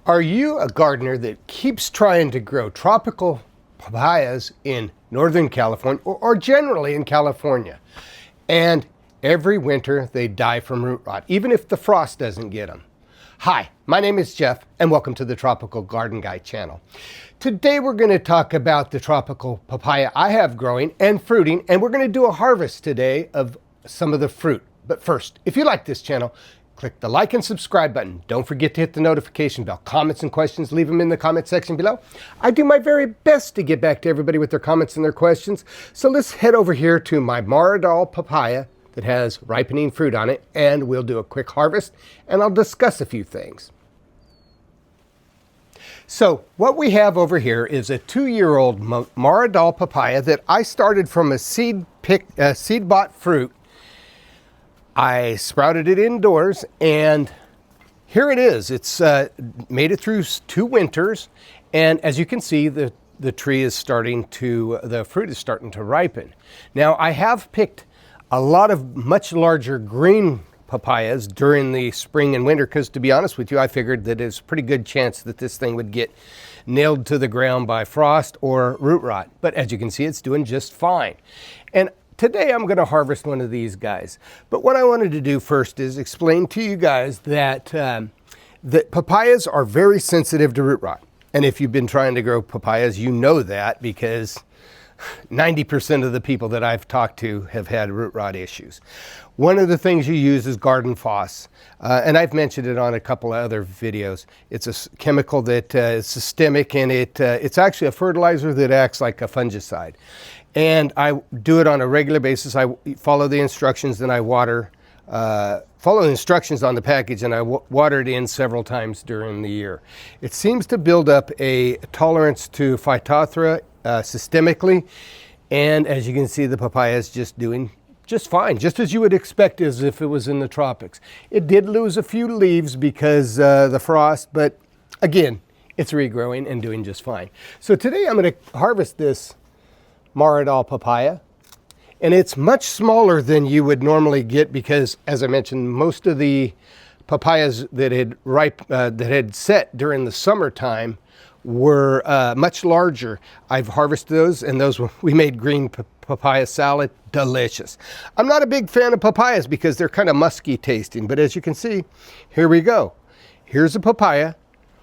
Are you a gardener that keeps trying to grow tropical papayas in Northern California or generally in California? And every winter they die from root rot, even if the frost doesn't get them. Hi, my name is Jeff and welcome to the Tropical Garden Guy channel. Today we're going to talk about the tropical papaya I have growing and fruiting, and we're going to do a harvest today of some of the fruit. But first, if you like this channel, click the like and subscribe button. Don't forget to hit the notification bell. Comments and questions, leave them in the comment section below. I do my very best to get back to everybody with their comments and their questions. So let's head over here to my Maradol papaya that has ripening fruit on it, and we'll do a quick harvest and I'll discuss a few things. So what we have over here is a 2-year-old Maradol papaya that I started from a seed bought fruit. I sprouted it indoors, and here it is. It's made it through 2 winters, and as you can see, the tree is the fruit is starting to ripen. Now, I have picked a lot of much larger green papayas during the spring and winter because, to be honest with you, I figured that there's a pretty good chance that this thing would get nailed to the ground by frost or root rot. But as you can see, it's doing just fine. And today I'm going to harvest one of these guys. But what I wanted to do first is explain to you guys that papayas are very sensitive to root rot. And if you've been trying to grow papayas, you know that because 90% of the people that I've talked to have had root rot issues. One of the things you use is garden foss, and I've mentioned it on a couple of other videos. It's a chemical that is systemic, and it's actually a fertilizer that acts like a fungicide. And I do it on a regular basis. I follow the instructions, and I follow the instructions on the package, and I water it in several times during the year. It seems to build up a tolerance to Phytophthora systemically, and as you can see, the papaya is just doing just fine, just as you would expect as if it was in the tropics. It did lose a few leaves because the frost, but again, it's regrowing and doing just fine. So today I'm going to harvest this Maradol papaya, and it's much smaller than you would normally get because, as I mentioned, most of the papayas that had set during the summertime were much larger. I've harvested those, and we made green papaya salad, delicious. I'm not a big fan of papayas because they're kind of musky tasting, but as you can see, here we go. Here's a papaya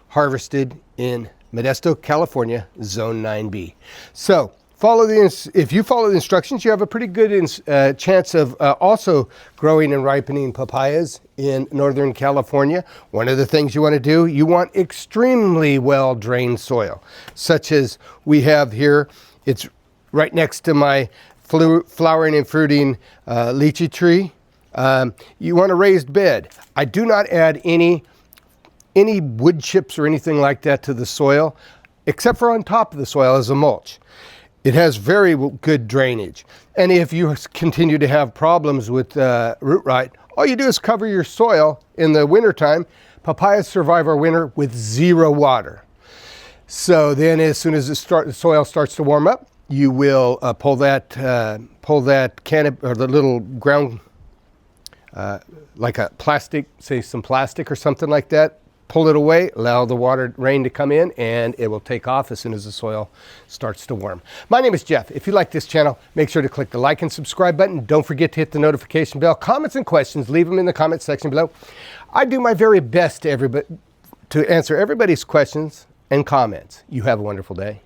harvested in Modesto, California, Zone 9B. So if you follow the instructions, you have a pretty good chance of also growing and ripening papayas in Northern California. One of the things you want to do, you want extremely well-drained soil, such as we have here. It's right next to my flowering and fruiting lychee tree. You want a raised bed. I do not add any wood chips or anything like that to the soil, except for on top of the soil as a mulch. It has very good drainage. And if you continue to have problems with root rot, all you do is cover your soil in the wintertime. Papayas survive our winter with 0 water. So then as soon as the soil starts to warm up, you will pull that canopy or the little ground, like a plastic, say some plastic or something like that, pull it away, allow the rain to come in, and it will take off as soon as the soil starts to warm. My name is Jeff. If you like this channel, make sure to click the like and subscribe button. Don't forget to hit the notification bell. Comments and questions, leave them in the comment section below. I do my very best to answer everybody's questions and comments. You have a wonderful day.